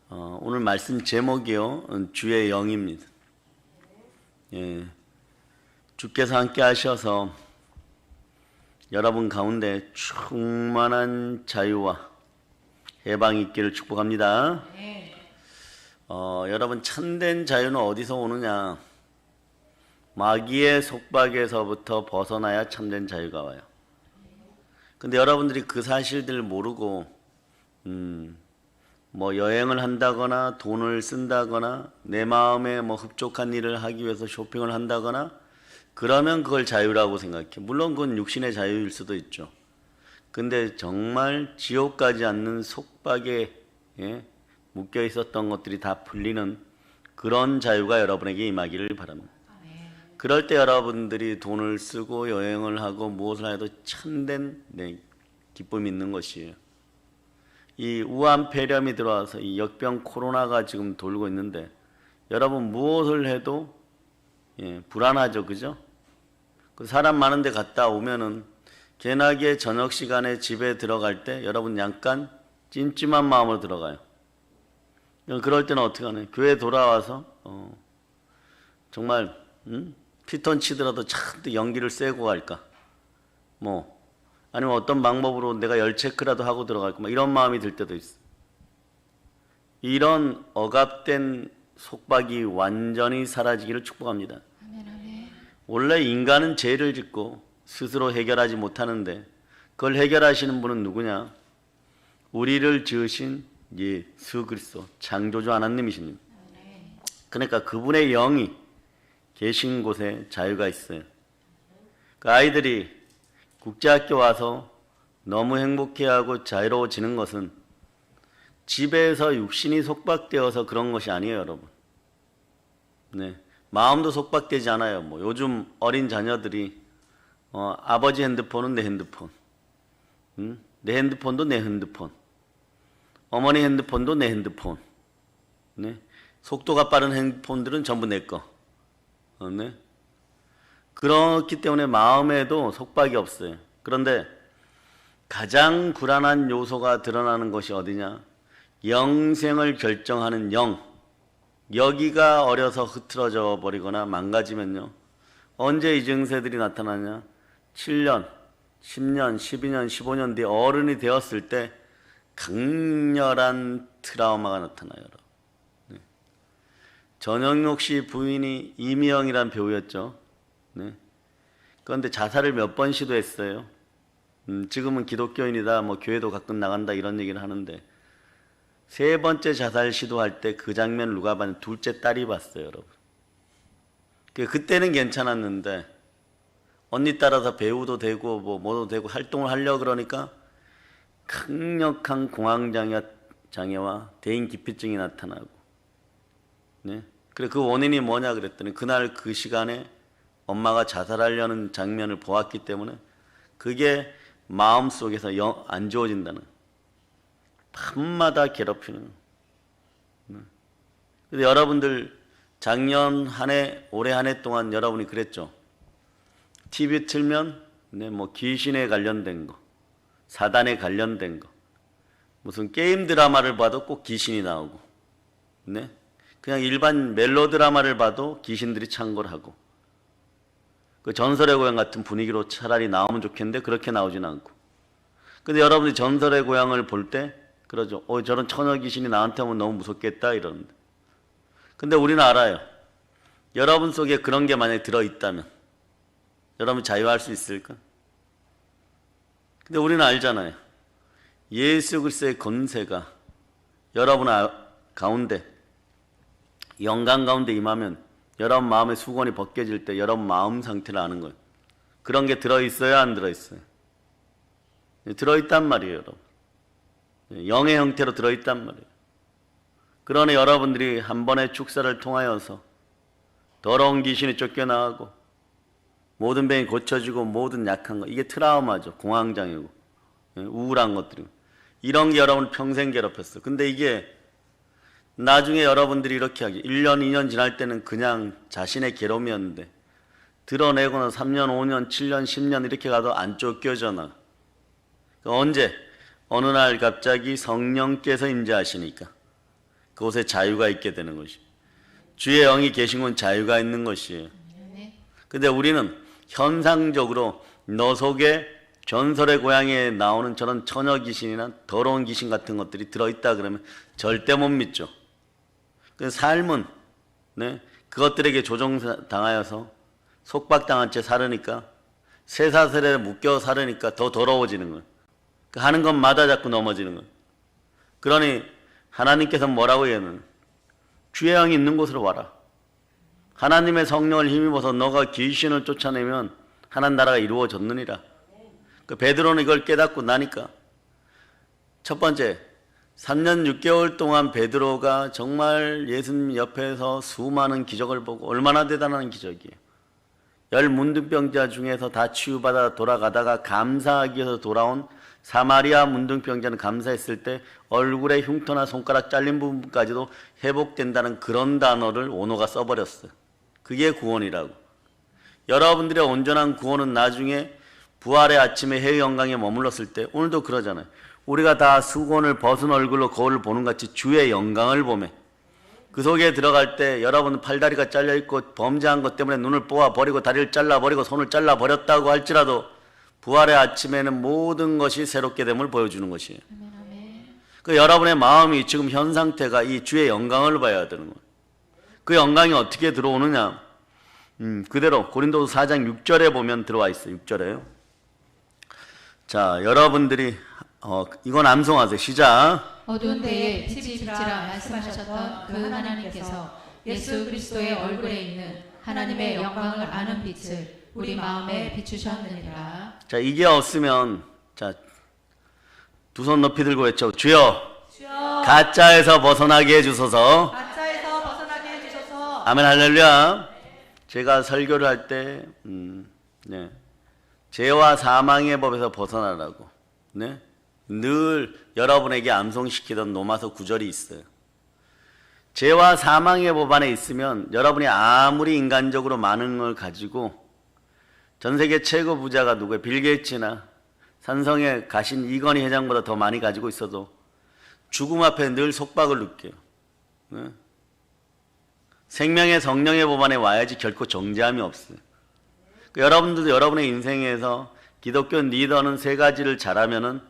오늘 말씀 제목이요. 주의 영입니다. 예, 주께서 함께 하셔서 여러분 가운데 충만한 자유와 해방이 있기를 축복합니다. 여러분 참된 자유는 어디서 오느냐? 마귀의 속박에서부터 벗어나야 참된 자유가 와요. 근데 여러분들이 그 사실들을 모르고 뭐 여행을 한다거나 돈을 쓴다거나 내 마음에 뭐 흡족한 일을 하기 위해서 쇼핑을 한다거나 그러면 그걸 자유라고 생각해. 물론 그건 육신의 자유일 수도 있죠. 근데 정말 지옥 가지 않는 속박에 묶여 있었던 것들이 다 풀리는 그런 자유가 여러분에게 임하기를 바랍니다. 그럴 때 여러분들이 돈을 쓰고 여행을 하고 무엇을 해도 참된 기쁨이 있는 것이에요. 이 우한 폐렴이 들어와서 이 역병 코로나가 지금 돌고 있는데 여러분 무엇을 해도 불안하죠, 그죠? 그 사람 많은 데 갔다 오면은 개나게 저녁 시간에 집에 들어갈 때 여러분 약간 찜찜한 마음으로 들어가요. 그럴 때는 어떻게 하나요? 교회 돌아와서 정말 피톤 치더라도 잔뜩 연기를 쐬고 갈까? 뭐 아니면 어떤 방법으로 내가 열 체크라도 하고 들어갈까? 뭐 이런 마음이 들 때도 있어. 이런 억압된 속박이 완전히 사라지기를 축복합니다. 원래 인간은 죄를 짓고 스스로 해결하지 못하는데 그걸 해결하시는 분은 누구냐? 우리를 지으신 예수 그리스도 창조주 하나님이십니다. 그러니까 그분의 영이 계신 곳에 자유가 있어요. 그 아이들이 국제학교 와서 너무 행복해하고 자유로워지는 것은 집에서 육신이 속박되어서 그런 것이 아니에요, 여러분. 마음도 속박되지 않아요. 뭐 요즘 어린 자녀들이 아버지 핸드폰은 내 핸드폰, 내 핸드폰도 내 핸드폰, 어머니 핸드폰도 내 핸드폰, 속도가 빠른 핸드폰들은 전부 내 거. 그렇기 때문에 마음에도 속박이 없어요. 그런데 가장 불안한 요소가 드러나는 것이 어디냐? 영생을 결정하는 영. 여기가 어려서 흐트러져 버리거나 망가지면요. 언제 이 증세들이 나타나냐? 7년, 10년, 12년, 15년 뒤에 어른이 되었을 때 강렬한 트라우마가 나타나요. 전영록 씨 부인이 이미영이란 배우였죠. 그런데 자살을 몇 번 시도했어요. 지금은 기독교인이다, 뭐 교회도 가끔 나간다 이런 얘기를 하는데 세 번째 자살 시도할 때 그 장면을 누가 봤냐? 둘째 딸이 봤어요, 여러분. 그때는 괜찮았는데 언니 따라서 배우도 되고 뭐도 되고 활동을 하려고 그러니까 강력한 공황장애와 대인기피증이 나타나고. 그래 그 원인이 뭐냐 그랬더니 그날 그 시간에 엄마가 자살하려는 장면을 보았기 때문에 그게 마음속에서 안 좋아진다는, 밤마다 괴롭히는. 근데 여러분들 작년 한 해, 올해 한 해 동안 여러분이 그랬죠. TV 틀면 뭐 귀신에 관련된 거, 사단에 관련된 거, 무슨 게임 드라마를 봐도 꼭 귀신이 나오고, 그냥 일반 멜로드라마를 봐도 귀신들이 창궐하고, 그 전설의 고향 같은 분위기로 차라리 나오면 좋겠는데 그렇게 나오진 않고. 근데 여러분이 전설의 고향을 볼 때 그러죠. 저런 처녀 귀신이 나한테 오면 너무 무섭겠다 이러는데. 근데 우리는 알아요. 여러분 속에 그런 게 만약에 들어있다면 여러분 자유할 수 있을까? 근데 우리는 알잖아요. 예수 그리스도의 권세가 여러분 가운데, 영광 가운데 임하면 여러분 마음의 수건이 벗겨질 때 여러분 마음 상태를 아는 거예요. 그런 게 들어있어요, 안 들어있어요? 들어있단 말이에요, 여러분. 영의 형태로 들어있단 말이에요. 그러나 여러분들이 한 번의 축사를 통하여서 더러운 귀신이 쫓겨나가고 모든 병이 고쳐지고 모든 약한 거, 이게 트라우마죠. 공황장애고 우울한 것들이고 이런 게 여러분을 평생 괴롭혔어요. 근데 이게 나중에 여러분들이 이렇게 하기 1년, 2년 지날 때는 그냥 자신의 괴로움이었는데 드러내고는 3년, 5년, 7년, 10년 이렇게 가도 안 쫓겨져. 언제? 어느 날 갑자기 성령께서 임재하시니까 그곳에 자유가 있게 되는 것이. 주의 영이 계신 건 자유가 있는 것이에요. 근데 우리는 현상적으로 너 속에 전설의 고향에 나오는 저런 처녀 귀신이나 더러운 귀신 같은 것들이 들어있다 그러면 절대 못 믿죠. 그 삶은 그것들에게 조종당하여서 속박당한 채 살으니까 쇠사슬에 묶여 살으니까 더 더러워지는 거예요. 하는 것마다 자꾸 넘어지는 거예요. 그러니 하나님께서 뭐라고 얘기하는 주의 영이 있는 곳으로 와라. 하나님의 성령을 힘입어서 너가 귀신을 쫓아내면 하나님 나라가 이루어졌느니라. 그 베드로는 이걸 깨닫고 나니까 첫 번째 3년 6개월 동안 베드로가 정말 예수님 옆에서 수많은 기적을 보고 얼마나 대단한 기적이에요. 10 문둥병자 중에서 다 치유받아 돌아가다가 감사하기 위해서 돌아온 사마리아 문둥병자는 감사했을 때 얼굴에 흉터나 손가락 잘린 부분까지도 회복된다는 그런 단어를 오노가 써버렸어요. 그게 구원이라고. 여러분들의 온전한 구원은 나중에 부활의 아침에 해의 영광에 머물렀을 때 오늘도 그러잖아요. 우리가 다 수건을 벗은 얼굴로 거울을 보는 같이 주의 영광을 보매 그 속에 들어갈 때 여러분 팔다리가 잘려있고 범죄한 것 때문에 눈을 뽑아버리고 다리를 잘라버리고 손을 잘라버렸다고 할지라도 부활의 아침에는 모든 것이 새롭게 됨을 보여주는 것이에요. 그 여러분의 마음이 지금 현 상태가 이 주의 영광을 봐야 되는 거예요. 그 영광이 어떻게 들어오느냐? 그대로 고린도서 4장 6절에 보면 들어와 있어요. 6절에요. 자, 여러분들이 이건 암송하세요. 시작. 어두운 때에 빛이 비치라 말씀하셨던 그 하나님께서 예수 그리스도의 얼굴에 있는 하나님의 영광을 아는 빛을 우리 마음에 비추셨느니라. 자, 이게 없으면 자, 두 손 높이 들고 외쳐. 주여, 주여 가짜에서 벗어나게 해주소서. 가짜에서 벗어나게 해주소서. 아멘 할렐루야. 제가 설교를 할 때 죄와 사망의 법에서 벗어나라고 늘 여러분에게 암송시키던 로마서 9절이 있어요. 죄와 사망의 법 안에 있으면 여러분이 아무리 인간적으로 많은 걸 가지고 전 세계 최고 부자가 누구예요? 빌 게이츠나 산성에 가신 이건희 회장보다 더 많이 가지고 있어도 죽음 앞에 늘 속박을 느껴요. 생명의 성령의 법 안에 와야지 결코 정죄함이 없어요. 여러분들도 여러분의 인생에서 기독교 리더는 3가지를 잘하면은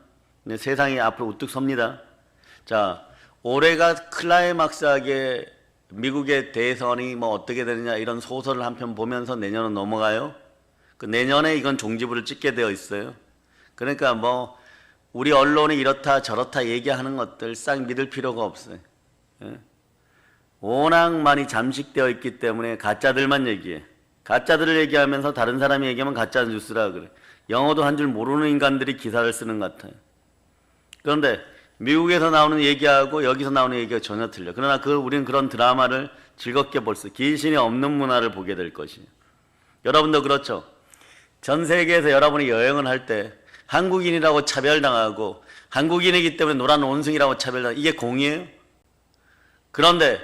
세상이 앞으로 우뚝 섭니다. 자, 올해가 클라이막스하게 미국의 대선이 뭐 어떻게 되느냐 이런 소설을 한 편 보면서 내년은 넘어가요. 그 내년에 이건 종지부를 찍게 되어 있어요. 그러니까 뭐 우리 언론이 이렇다 저렇다 얘기하는 것들 싹 믿을 필요가 없어요. 워낙 많이 잠식되어 있기 때문에 가짜들만 얘기해. 가짜들을 얘기하면서 다른 사람이 얘기하면 가짜 뉴스라 그래. 영어도 한 줄 모르는 인간들이 기사를 쓰는 것 같아요. 그런데 미국에서 나오는 얘기하고 여기서 나오는 얘기가 전혀 틀려. 그러나 우리는 그런 드라마를 즐겁게 볼 수, 귀신이 없는 문화를 보게 될 것이에요. 여러분도 그렇죠. 전 세계에서 여러분이 여행을 할 때 한국인이라고 차별당하고 한국인이기 때문에 노란 원숭이라고 차별당하고 이게 공의예요? 그런데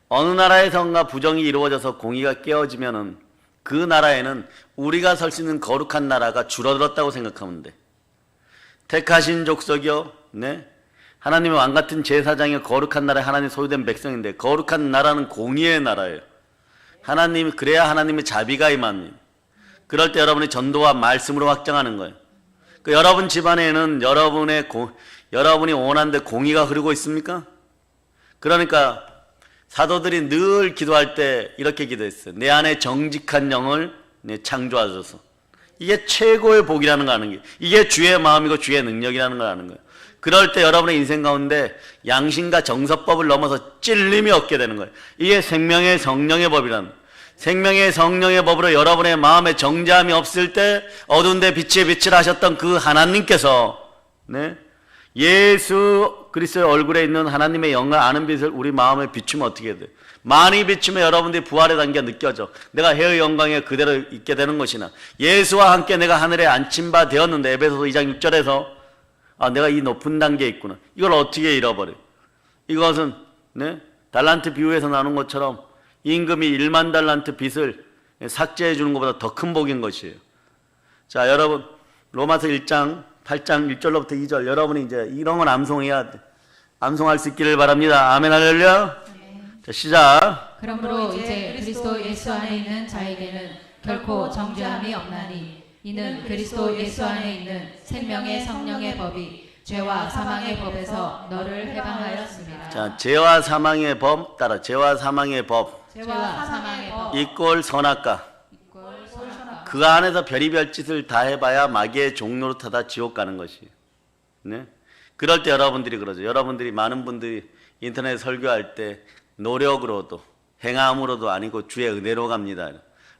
어느 나라에선가 부정이 이루어져서 공의가 깨어지면은 그 나라에는 우리가 설 수 있는 거룩한 나라가 줄어들었다고 생각하면 돼. 택하신 족속이요, 하나님의 왕같은 제사장의 거룩한 나라에 하나님 소유된 백성인데 거룩한 나라는 공의의 나라예요. 하나님이 그래야 하나님의 자비가 임합니다. 그럴 때 여러분이 전도와 말씀으로 확정하는 거예요. 그 여러분 집안에는 여러분이 원하는 데 공의가 흐르고 있습니까? 그러니까 사도들이 늘 기도할 때 이렇게 기도했어요. 내 안에 정직한 영을 창조하소서. 이게 최고의 복이라는 거 아는 게, 이게 주의 마음이고 주의 능력이라는 걸 아는 거예요. 그럴 때 여러분의 인생 가운데 양심과 정서법을 넘어서 찔림이 없게 되는 거예요. 이게 생명의 성령의 법이라는 거예요. 생명의 성령의 법으로 여러분의 마음에 정죄함이 없을 때 어두운 데 빛의 빛을 하셨던 그 하나님께서 예수 그리스도의 얼굴에 있는 하나님의 영광을 아는 빛을 우리 마음에 비추면 어떻게 돼요? 많이 비추면 여러분들이 부활의 단계가 느껴져. 내가 해의 영광에 그대로 있게 되는 것이나 예수와 함께 내가 하늘에 앉힌 바 되었는데 에베소서 2장 6절에서 내가 이 높은 단계에 있구나. 이걸 어떻게 잃어버려? 이것은 달란트 비유에서 나오는 것처럼 임금이 1만 달란트 빚을 삭제해 주는 것보다 더 큰 복인 것이에요. 자, 여러분 로마서 1장 8장 1절로부터 2절 여러분이 이제 이런 건 암송해야 돼. 암송할 수 있기를 바랍니다. 아멘 할렐루야. 자, 시작. 그러므로 이제 그리스도 예수 안에 있는 자에게는 결코 정죄함이 없나니 이는 그리스도 예수 안에 있는 생명의 성령의 법이 죄와 사망의 법에서 너를 해방하였습니다. 자, 죄와 사망의 법 따라 죄와 사망의 법 죄와 사망의 법 이꼴 선악과 이꼴 선악과 그 안에서 별의별 짓을 다 해봐야 마귀의 종로로 타다 지옥 가는 것이. 네? 그럴 때 여러분들이 그러죠. 여러분들이 많은 분들이 인터넷 설교할 때 노력으로도 행함으로도 아니고 주의 은혜로 갑니다.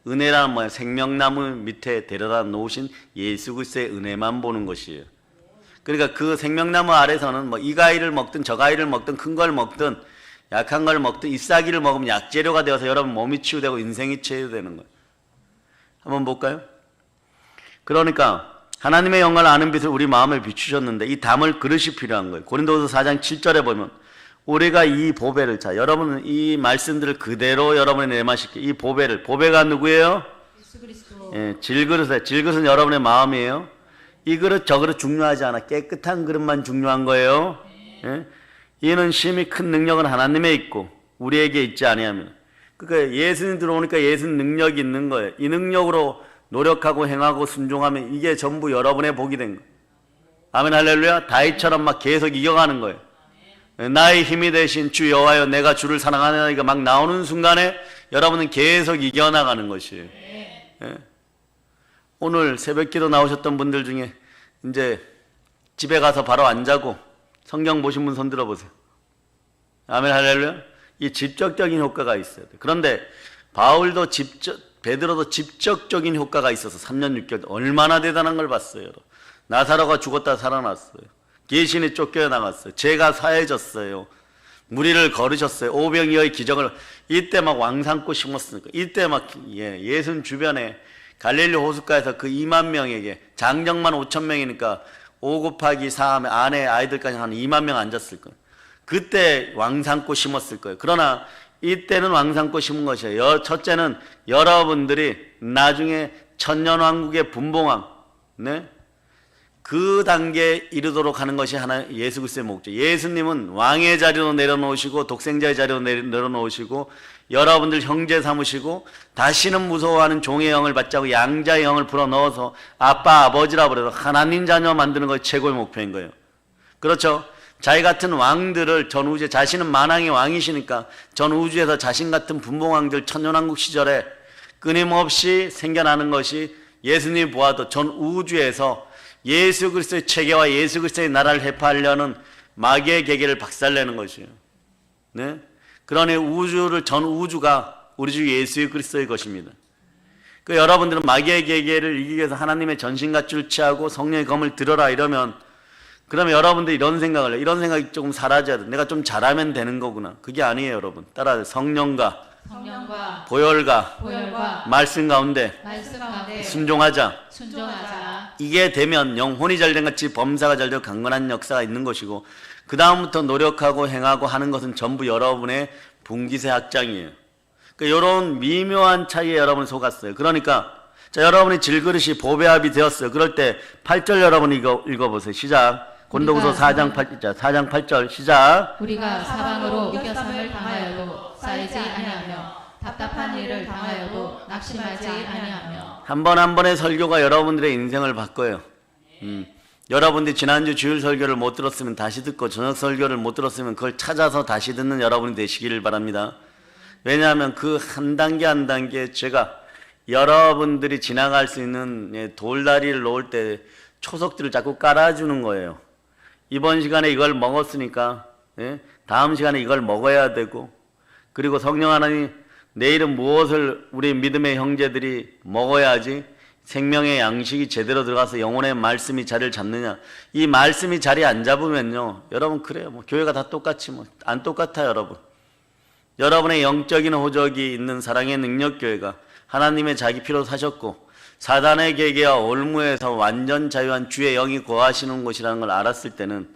은혜란 뭐야? 생명나무 밑에 데려다 놓으신 예수 그리스도의 은혜만 보는 것이에요. 그러니까 그 생명나무 아래서는 뭐 이 가위를 먹든 저 가위를 먹든 큰 걸 먹든 약한 걸 먹든 잎사귀를 먹으면 약재료가 되어서 여러분 몸이 치유되고 인생이 치유되는 거예요. 한번 볼까요? 그러니까 하나님의 영광을 아는 빛을 우리 마음에 비추셨는데 이 담을 그릇이 필요한 거예요. 고린도후서 4장 7절에 보면 우리가 이 보배를, 자 여러분은 이 말씀들을 그대로 여러분의 내마실게. 이 보배를, 보배가 누구예요? 예수 그리스도. 예, 질그릇에, 질그릇은 여러분의 마음이에요. 이 그릇 저 그릇 중요하지 않아. 깨끗한 그릇만 중요한 거예요. 예? 이는 심히 큰 능력은 하나님에 있고 우리에게 있지 아니하면. 그러니까 예수님 들어오니까 예수님 능력이 있는 거예요. 이 능력으로 노력하고 행하고 순종하면 이게 전부 여러분의 복이 된 거예요. 아멘 할렐루야. 다윗처럼 막 계속 이겨가는 거예요. 나의 힘이 되신 주 여호와여 내가 주를 사랑하느라 이거 막 나오는 순간에 여러분은 계속 이겨나가는 것이에요. 예. 오늘 새벽기도 나오셨던 분들 중에 이제 집에 가서 바로 안 자고 성경 보신 분 손 들어보세요. 아멘 할렐루야. 이 직접적인 효과가 있어야 돼요. 그런데 바울도 베드로도 직접적인 효과가 있어서 3년 6개월 얼마나 대단한 걸 봤어요. 여러분. 나사로가 죽었다 살아났어요. 귀신이 쫓겨나갔어요. 죄가 사해졌어요. 무리를 걸으셨어요. 오병이어의 기적을 이때 막 왕산꽃 심었으니까 이때 막 예수님 주변에 갈릴리 호숫가에서 그 2만 명에게 장정만 5천 명이니까 5 곱하기 4 하면 아내 아이들까지 한 2만 명 앉았을 거예요. 그때 왕산꽃 심었을 거예요. 그러나 이때는 왕산꽃 심은 것이에요. 첫째는 여러분들이 나중에 천년왕국의 분봉왕, 네? 그 단계에 이르도록 하는 것이 하나 예수 그리스도의 목적. 예수님은 왕의 자리로 내려놓으시고 독생자의 자리로 내려놓으시고 여러분들 형제 삼으시고 다시는 무서워하는 종의 영을 받지 않고 양자의 영을 불어넣어서 아빠 아버지라 그래서 하나님 자녀 만드는 것이 최고의 목표인 거예요. 그렇죠? 자기 같은 왕들을 전 우주에, 자신은 만왕의 왕이시니까 전 우주에서 자신 같은 분봉왕들 천년왕국 시절에 끊임없이 생겨나는 것이 예수님이 보아도 전 우주에서 예수 그리스도의 체계와 예수 그리스도의 나라를 해파하려는 마귀의 계계를 박살내는 것이에요. 네? 그러니 전 우주가 우리 주 예수 그리스도의 것입니다. 그 여러분들은 마귀의 계계를 이기기 위해서 하나님의 전신갑주를 취하고 성령의 검을 들어라 이러면 그러면 여러분들이 이런 생각을 해요. 이런 생각이 조금 사라져야 돼. 내가 좀 잘하면 되는 거구나. 그게 아니에요, 여러분. 따라서 성령과 보혈과 말씀 가운데 순종하자. 이게 되면 영혼이 잘된 같이 범사가 잘되고 강건한 역사가 있는 것이고 그 다음부터 노력하고 행하고 하는 것은 전부 여러분의 분기세 확장이에요. 그러니까 이런 미묘한 차이에 여러분 속았어요. 그러니까 자 여러분이 질그릇이 보배합이 되었어요. 그럴 때 8절 여러분 읽어보세요. 시작. 고린도후서 4장 8절 시작. 우리가 사방으로 이겨삼을 당하여도 쌓이지 아니하며 답답한 일을 당하여도 낙심하지 아니하며. 한 번 한 번의 설교가 여러분들의 인생을 바꿔요. 여러분들이 지난주 주일 설교를 못 들었으면 다시 듣고 저녁 설교를 못 들었으면 그걸 찾아서 다시 듣는 여러분이 되시기를 바랍니다. 왜냐하면 그 한 단계 한 단계 제가 여러분들이 지나갈 수 있는 돌다리를 놓을 때 초석들을 자꾸 깔아주는 거예요. 이번 시간에 이걸 먹었으니까 다음 시간에 이걸 먹어야 되고 그리고 성령 하나님 내일은 무엇을 우리 믿음의 형제들이 먹어야지 생명의 양식이 제대로 들어가서 영혼의 말씀이 자리를 잡느냐. 이 말씀이 자리 안 잡으면요 여러분 그래요. 뭐 교회가 다 똑같이 뭐 안 똑같아요. 여러분 여러분의 영적인 호적이 있는 사랑의 능력교회가 하나님의 자기 피로 사셨고 사단의 계계와 올무에서 완전 자유한 주의 영이 거하시는 곳이라는 걸 알았을 때는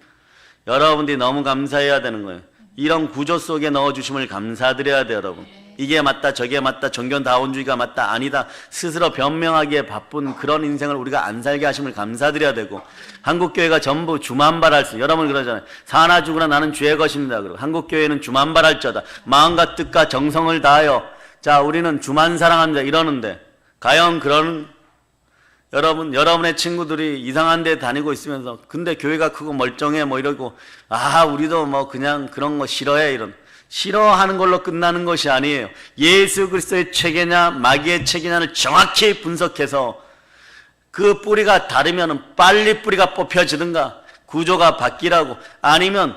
여러분들이 너무 감사해야 되는 거예요. 이런 구조 속에 넣어주심을 감사드려야 돼요. 여러분 이게 맞다 저게 맞다 정견다원주의가 맞다 아니다 스스로 변명하기에 바쁜 그런 인생을 우리가 안 살게 하심을 감사드려야 되고, 한국교회가 전부 주만발할 수, 여러분 그러잖아요. 사나 죽으나 나는 주의 것입니다. 그리고 한국교회는 주만발할자다. 마음과 뜻과 정성을 다하여 자 우리는 주만 사랑합니다 이러는데, 과연 그런 여러분의 친구들이 이상한 데 다니고 있으면서 근데 교회가 크고 멀쩡해 뭐 이러고 우리도 뭐 그냥 그런 거 싫어해 이런, 싫어하는 걸로 끝나는 것이 아니에요. 예수 그리스도의 체계냐 마귀의 체계냐를 정확히 분석해서 그 뿌리가 다르면 빨리 뿌리가 뽑혀지든가 구조가 바뀌라고, 아니면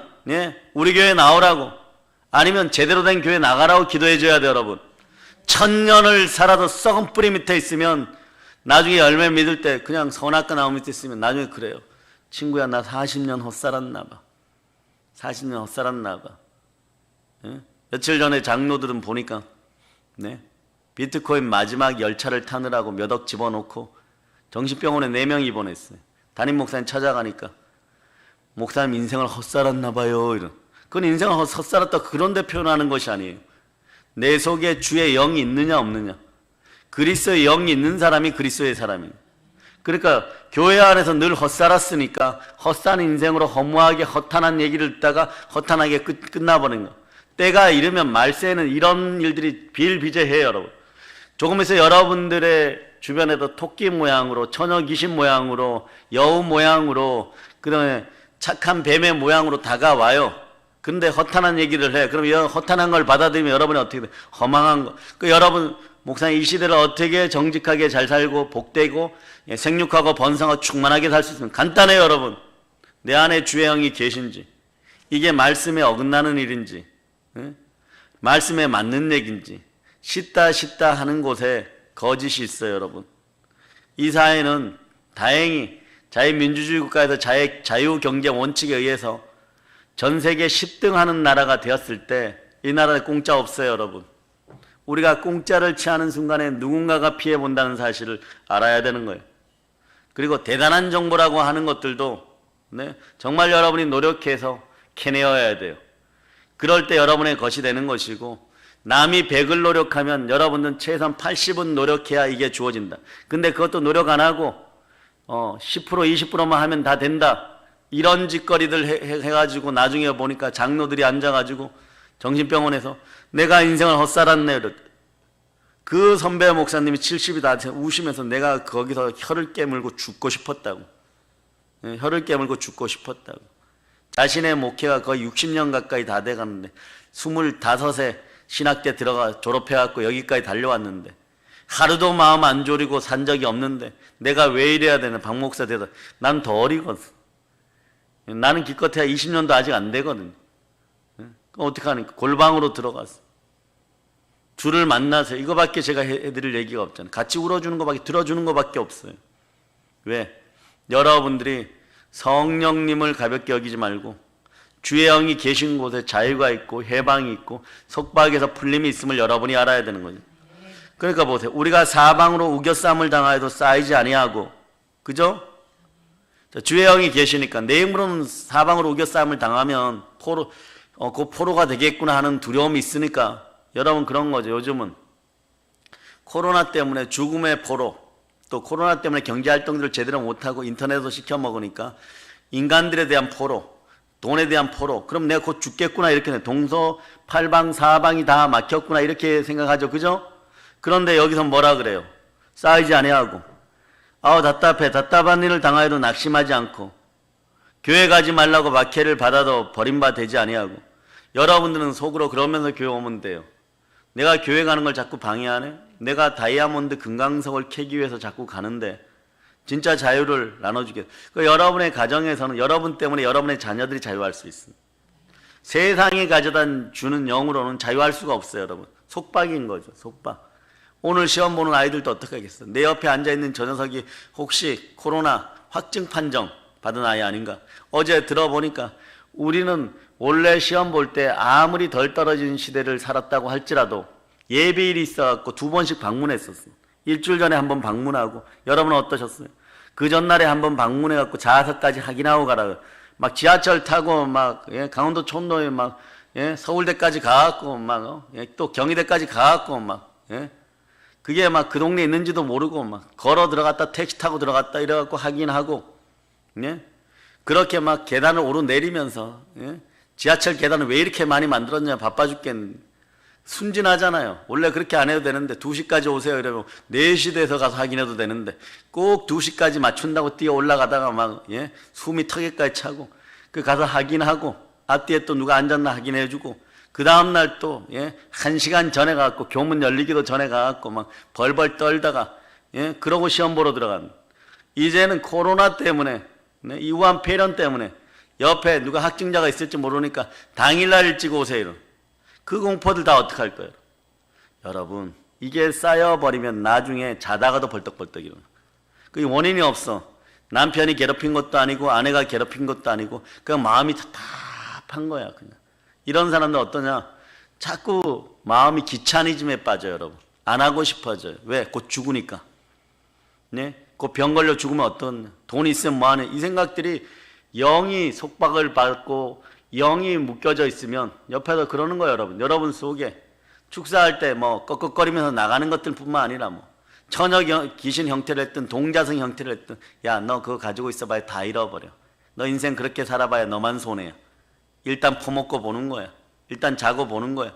우리 교회 나오라고, 아니면 제대로 된 교회 나가라고 기도해 줘야 돼요. 여러분, 천년을 살아도 썩은 뿌리 밑에 있으면 나중에 열매 믿을 때 그냥 선악과 나무 밑에 있으면 나중에 그래요. 친구야 나 40년 헛살았나 봐. 40년 헛살았나 봐. 며칠 전에 장로들은 보니까 비트코인 마지막 열차를 타느라고 몇 억 집어넣고 정신병원에 4명 입원했어요. 담임 목사님 찾아가니까 목사님 인생을 헛살았나 봐요 이런. 그건 인생을 헛살았다 그런 데 표현하는 것이 아니에요. 내 속에 주의 영이 있느냐 없느냐, 그리스도의 영이 있는 사람이 그리스도의 사람이에요. 그러니까 교회 안에서 늘 헛살았으니까 헛산 인생으로 허무하게 허탄한 얘기를 듣다가 허탄하게 끝나버린 거. 때가 이르면 말세에는 이런 일들이 비일비재해요. 여러분, 조금 있어 여러분들의 주변에도 토끼 모양으로, 처녀 귀신 모양으로, 여우 모양으로, 그다음에 착한 뱀의 모양으로 다가와요. 근데 허탄한 얘기를 해. 그럼 이 허탄한 걸 받아들이면 여러분이 어떻게 돼? 허망한 거. 그 여러분 목사님 이 시대를 어떻게 정직하게 잘 살고 복되고 생육하고 번성하고 충만하게 살 수 있으면 간단해요. 여러분, 내 안에 주의 영이 계신지, 이게 말씀에 어긋나는 일인지, 말씀에 맞는 얘기인지, 씻다 하는 곳에 거짓이 있어요. 여러분, 이 사회는 다행히 자유민주주의 국가에서 자유경제 원칙에 의해서 전 세계 10등 하는 나라가 되었을 때 이 나라에 공짜 없어요. 여러분, 우리가 공짜를 취하는 순간에 누군가가 피해본다는 사실을 알아야 되는 거예요. 그리고 대단한 정보라고 하는 것들도 정말 여러분이 노력해서 캐내어야 돼요. 그럴 때 여러분의 것이 되는 것이고, 남이 100을 노력하면 여러분은 최소한 80은 노력해야 이게 주어진다. 근데 그것도 노력 안 하고 10% 20%만 하면 다 된다, 이런 짓거리들 해가지고 나중에 보니까 장로들이 앉아가지고 정신병원에서 내가 인생을 헛살았네. 그 선배 목사님이 70이 다 우시면서 내가 거기서 혀를 깨물고 죽고 싶었다고. 혀를 깨물고 죽고 싶었다고. 자신의 목회가 거의 60년 가까이 다 돼가는데 25에 신학대 들어가 졸업해갖고 여기까지 달려왔는데 하루도 마음 안 졸이고 산 적이 없는데 내가 왜 이래야 되나. 박 목사 되다 난 더 어리거든. 나는 기껏해야 20년도 아직 안 되거든. 그럼 어떻게 하니까 골방으로 들어가서 주를 만나서 이거밖에 제가 해드릴 얘기가 없잖아요. 같이 울어주는 거밖에, 들어주는 거밖에 없어요. 왜? 여러분들이 성령님을 가볍게 여기지 말고 주의 영이 계신 곳에 자유가 있고 해방이 있고 속박에서 풀림이 있음을 여러분이 알아야 되는 거죠. 그러니까 보세요. 우리가 사방으로 우겨쌈을 당하여도 쌓이지 아니하고, 그죠? 주의 영이 계시니까 내 힘으로는 사방으로 우겨쌈을 당하면 그 포로가 되겠구나 하는 두려움이 있으니까 여러분 그런 거죠. 요즘은 코로나 때문에 죽음의 포로, 또 코로나 때문에 경제활동들을 제대로 못하고 인터넷으로 시켜먹으니까 인간들에 대한 포로, 돈에 대한 포로, 그럼 내가 곧 죽겠구나 이렇게 동서팔방사방이 다 막혔구나 이렇게 생각하죠. 그죠? 그런데 여기서 뭐라 그래요? 쌓이지 아니하고, 답답한 일을 당하여도 낙심하지 않고, 교회 가지 말라고 박해를 받아도 버림받지 아니하고. 여러분들은 속으로 그러면서 교회 오면 돼요. 내가 교회 가는 걸 자꾸 방해하네? 내가 다이아몬드 금강석을 캐기 위해서 자꾸 가는데 진짜 자유를 나눠주겠어요. 여러분의 가정에서는 여러분 때문에 여러분의 자녀들이 자유할 수 있습니다. 세상이 가져다 주는 영으로는 자유할 수가 없어요. 여러분, 속박인 거죠. 속박. 오늘 시험 보는 아이들도 어떻게 하겠어요? 내 옆에 앉아있는 저 녀석이 혹시 코로나 확증 판정 받은 아이 아닌가? 어제 들어보니까 우리는 원래 시험 볼 때 아무리 덜 떨어진 시대를 살았다고 할지라도 예비일이 있어갖고 2번씩 방문했었어요. 일주일 전에 한번 방문하고. 여러분은 어떠셨어요? 그 전날에 한번 방문해갖고 자서까지 확인하고 가라. 막 지하철 타고 막 강원도 촌도에 막 예? 서울대까지 가갖고 막 또 경희대까지 가갖고 막 그게 막 그 동네에 있는지도 모르고 막 걸어 들어갔다 택시 타고 들어갔다 이래갖고 하긴 하고 그렇게 막 계단을 오르내리면서 지하철 계단을 왜 이렇게 많이 만들었냐 바빠 죽겠는데 순진하잖아요. 원래 그렇게 안 해도 되는데 2시까지 오세요 이러면 4시 돼서 가서 확인해도 되는데 꼭 2시까지 맞춘다고 뛰어 올라가다가 막 숨이 턱에까지 차고 그 가서 확인하고 앞뒤에 또 누가 앉았나 확인해주고 그 다음날 또 1시간 전에 가갖고 교문 열리기도 전에 가갖고 막 벌벌 떨다가 그러고 시험 보러 들어간. 이제는 코로나 때문에 이 우한 폐렴 때문에 옆에 누가 확진자가 있을지 모르니까 당일날 일찍 오세요. 그 공포들 다 어떡할 거예요? 여러분 이게 쌓여버리면 나중에 자다가도 벌떡벌떡 일어나. 그 원인이 없어. 남편이 괴롭힌 것도 아니고 아내가 괴롭힌 것도 아니고 그냥 마음이 답답한 거야. 그냥 이런 사람들 어떠냐? 자꾸 마음이 귀차니즘에 빠져요. 여러분 안 하고 싶어져요. 왜? 곧 죽으니까. 곧 병 걸려 죽으면 어떤 돈 있으면 뭐하는 이 생각들이 영이 속박을 받고 영이 묶여져 있으면 옆에서 그러는 거예요. 여러분 속에 축사할 때 뭐 꺽꺽거리면서 나가는 것들 뿐만 아니라 뭐 처녀 귀신 형태를 했든 동자성 형태를 했든 야 너 그거 가지고 있어봐야 다 잃어버려. 너 인생 그렇게 살아봐야 너만 손해야. 일단 퍼먹고 보는 거야. 일단 자고 보는 거야.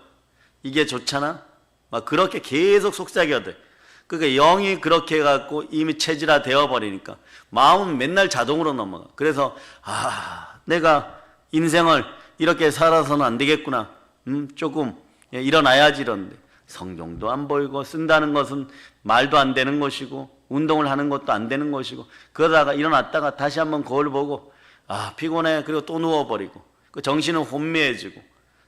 이게 좋잖아? 막 그렇게 계속 속삭여야 돼. 그러니까 영이 그렇게 해갖고 이미 체질화 되어버리니까 마음은 맨날 자동으로 넘어가. 그래서 내가 인생을 이렇게 살아서는 안 되겠구나. 조금 일어나야지 이런데 성경도 안 보이고 쓴다는 것은 말도 안 되는 것이고 운동을 하는 것도 안 되는 것이고 그러다가 일어났다가 다시 한번 거울 보고 피곤해. 그리고 또 누워버리고 그 정신은 혼미해지고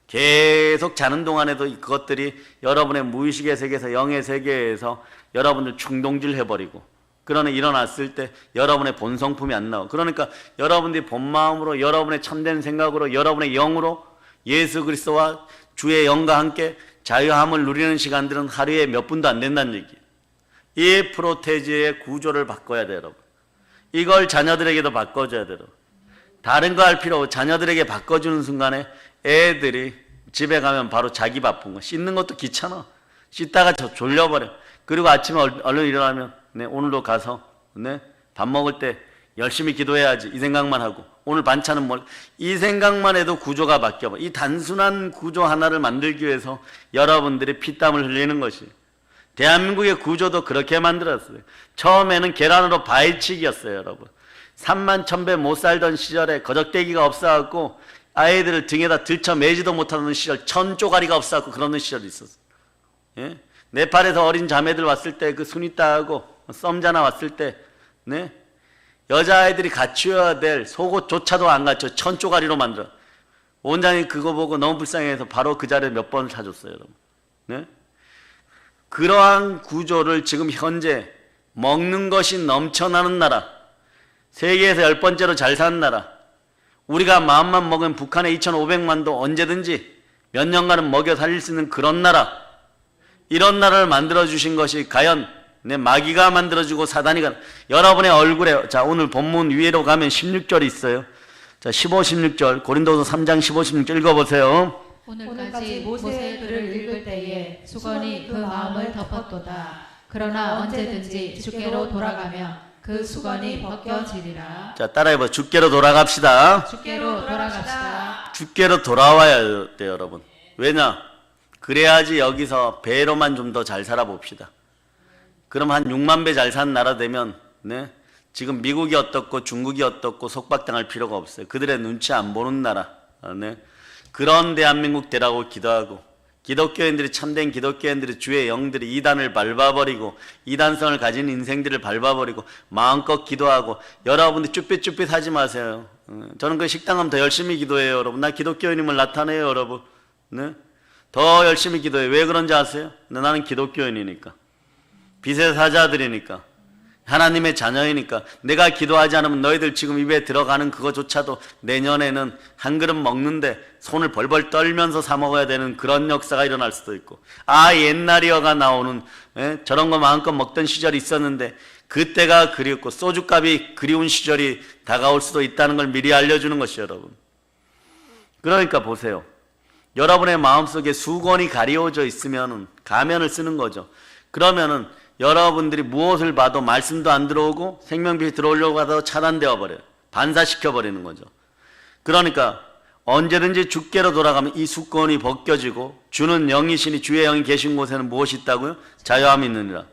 계속 자는 동안에도 그것들이 여러분의 무의식의 세계에서 영의 세계에서 여러분들 충동질 해버리고 그러나 일어났을 때 여러분의 본성품이 안 나와. 그러니까 여러분들이 본마음으로 여러분의 참된 생각으로 여러분의 영으로 예수 그리스도와 주의 영과 함께 자유함을 누리는 시간들은 하루에 몇 분도 안 된다는 얘기예요. 이 프로테지의 구조를 바꿔야 돼요. 여러분 이걸 자녀들에게도 바꿔줘야 돼요. 다른 거 할 필요 없고 자녀들에게 바꿔주는 순간에 애들이 집에 가면 바로 자기 바쁜 거 씻는 것도 귀찮아. 씻다가 졸려버려. 그리고 아침에 얼른 일어나면 오늘도 가서 밥 먹을 때 열심히 기도해야지 이 생각만 하고 오늘 반찬은 뭘 이 생각만 해도 구조가 바뀌어버려. 이 단순한 구조 하나를 만들기 위해서 여러분들이 피땀을 흘리는 것이 대한민국의 구조도 그렇게 만들었어요. 처음에는 계란으로 바위치기였어요. 여러분 3만 1000배 못 살던 시절에 거적대기가 없어갖고 아이들을 등에다 들쳐 매지도 못하는 시절 1000쪼가리가 없어갖고 그러는 시절이 있었어요. 네팔에서 어린 자매들 왔을 때 그 순이따하고 썸자나 왔을 때 여자아이들이 갖추어야 될 속옷조차도 안 갖춰 1000쪼가리로 만들어. 원장이 그거 보고 너무 불쌍해서 바로 그 자리에 몇 번을 사줬어요. 여러분 그러한 구조를 지금 현재 먹는 것이 넘쳐나는 나라, 세계에서 10번째로 잘 사는 나라, 우리가 마음만 먹으면 북한의 2500만도 언제든지 몇 년간은 먹여 살릴 수 있는 그런 나라, 이런 나라를 만들어주신 것이 과연 마귀가 만들어주고 사단이 여러분의 얼굴에 자 오늘 본문 위로 가면 16절이 있어요. 자 15, 16절 고린도서 3장 15, 16절 읽어보세요. 오늘까지 모세의 글을 읽을 때에 수건이 그 마음을 덮었도다. 그러나 언제든지 주께로 돌아가면 그 수건이 벗겨지리라. 자 따라해봐. 주께로 돌아갑시다. 주께로 돌아갑시다. 주께로 돌아와야 돼요. 여러분 왜냐? 그래야지 여기서 배로만 좀 더 잘 살아봅시다. 그럼 한 6만 배 잘 사는 나라 되면 지금 미국이 어떻고 중국이 어떻고 속박당할 필요가 없어요. 그들의 눈치 안 보는 나라. 그런 대한민국 되라고 기도하고 기독교인들이 참된 기독교인들이 주의 영들이 이단을 밟아버리고 이단성을 가진 인생들을 밟아버리고 마음껏 기도하고 여러분들 쭈삣쭈삣 하지 마세요. 저는 그 식당 가면 더 열심히 기도해요. 여러분 나 기독교인임을 나타내요. 여러분 더 열심히 기도해요. 왜 그런지 아세요? 나는 기독교인이니까 빛의 사자들이니까 하나님의 자녀이니까 내가 기도하지 않으면 너희들 지금 입에 들어가는 그거조차도 내년에는 한 그릇 먹는데 손을 벌벌 떨면서 사 먹어야 되는 그런 역사가 일어날 수도 있고 옛날이여가 나오는 저런 거 마음껏 먹던 시절이 있었는데 그때가 그리웠고 소주값이 그리운 시절이 다가올 수도 있다는 걸 미리 알려주는 것이요. 여러분 그러니까 보세요. 여러분의 마음속에 수건이 가려져 있으면 가면을 쓰는 거죠. 그러면은 여러분들이 무엇을 봐도 말씀도 안 들어오고 생명빛이 들어오려고 하다가 차단되어 버려요. 반사시켜 버리는 거죠. 그러니까 언제든지 주께로 돌아가면 이 수건이 벗겨지고 주는 영이시니 주의 영이 계신 곳에는 무엇이 있다고요? 자유함이 있느니라.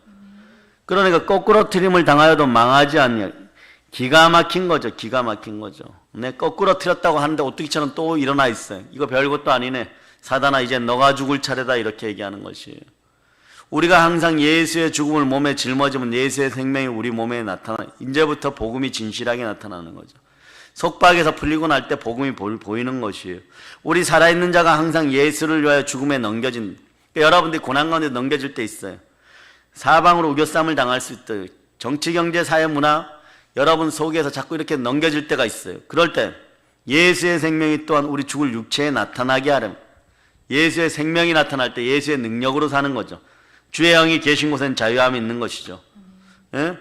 그러니까 거꾸로 트림을 당하여도 망하지 않냐. 기가 막힌 거죠. 기가 막힌 거죠. 네, 거꾸로 틀었다고 하는데 어떻게처럼 또 일어나 있어요. 이거 별것도 아니네. 사단아 이제 너가 죽을 차례다 이렇게 얘기하는 것이에요. 우리가 항상 예수의 죽음을 몸에 짊어지면 예수의 생명이 우리 몸에 나타나. 이제부터 복음이 진실하게 나타나는 거죠. 속박에서 풀리고 날 때 복음이 보이는 것이에요. 우리 살아있는 자가 항상 예수를 위하여 죽음에 넘겨진. 그러니까 여러분들이 고난 가운데 넘겨질 때 있어요. 사방으로 우겨쌈을 당할 수 있어요. 정치, 경제, 사회, 문화 여러분 속에서 자꾸 이렇게 넘겨질 때가 있어요. 그럴 때 예수의 생명이 또한 우리 죽을 육체에 나타나게 하려면 예수의 생명이 나타날 때 예수의 능력으로 사는 거죠. 주의 영이 계신 곳엔 자유함이 있는 것이죠. 예?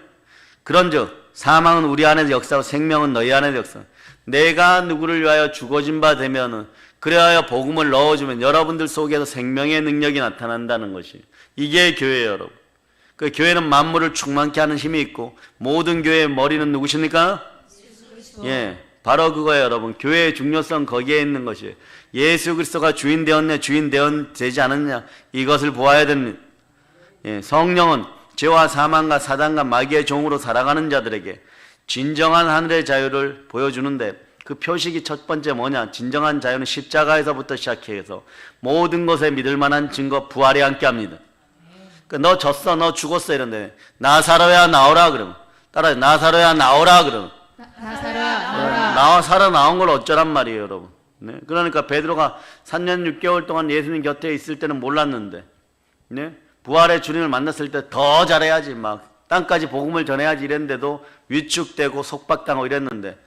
그런즉 사망은 우리 안에서 역사하고 생명은 너희 안에서 역사하고 내가 누구를 위하여 죽어진 바 되면은 그래야 복음을 넣어주면 여러분들 속에서 생명의 능력이 나타난다는 것이 이게 교회예요. 여러분. 그 교회는 만물을 충만케 하는 힘이 있고 모든 교회의 머리는 누구십니까? 예, 바로 그거예요. 여러분. 교회의 중요성 거기에 있는 것이에요. 예수 그리스도가 주인 되었냐 주인 되지 않았냐 이것을 보아야 됩니다. 예, 성령은 죄와 사망과 사단과 마귀의 종으로 살아가는 자들에게 진정한 하늘의 자유를 보여주는데 그 표식이 첫 번째 뭐냐? 진정한 자유는 십자가에서부터 시작해서 모든 것에 믿을 만한 증거 부활에 함께 합니다. 그러니까 너 졌어, 너 죽었어 이런데 나사로야 나오라 그러면 따라해 나사로야 나오라 그러면 나사로야 나오라. 나와 살아나온 걸 어쩌란 말이에요, 여러분. 네? 그러니까 베드로가 3년 6개월 동안 예수님 곁에 있을 때는 몰랐는데 네? 부활의 주님을 만났을 때 더 잘해야지 막 땅까지 복음을 전해야지 이랬는데도 위축되고 속박당하고 이랬는데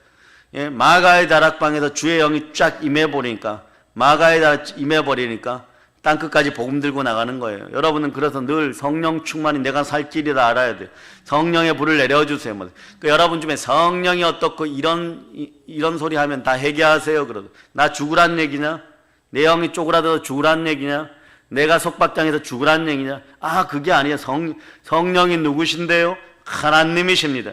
예? 마가의 다락방에서 주의 영이 쫙 임해버리니까 마가의 다락 임해버리니까 땅끝까지 복음 들고 나가는 거예요. 여러분은 그래서 늘 성령 충만이 내가 살 길이라 알아야 돼요. 성령의 불을 내려주세요. 그러니까 여러분 중에 성령이 어떻고 이런 소리 하면 다 회개하세요. 그러고 나 죽으란 얘기냐? 내 영이 쪼그라들어서 죽으란 얘기냐? 내가 속박당해서 죽으란 얘기냐? 아 그게 아니에요. 성령이 누구신데요? 하나님이십니다.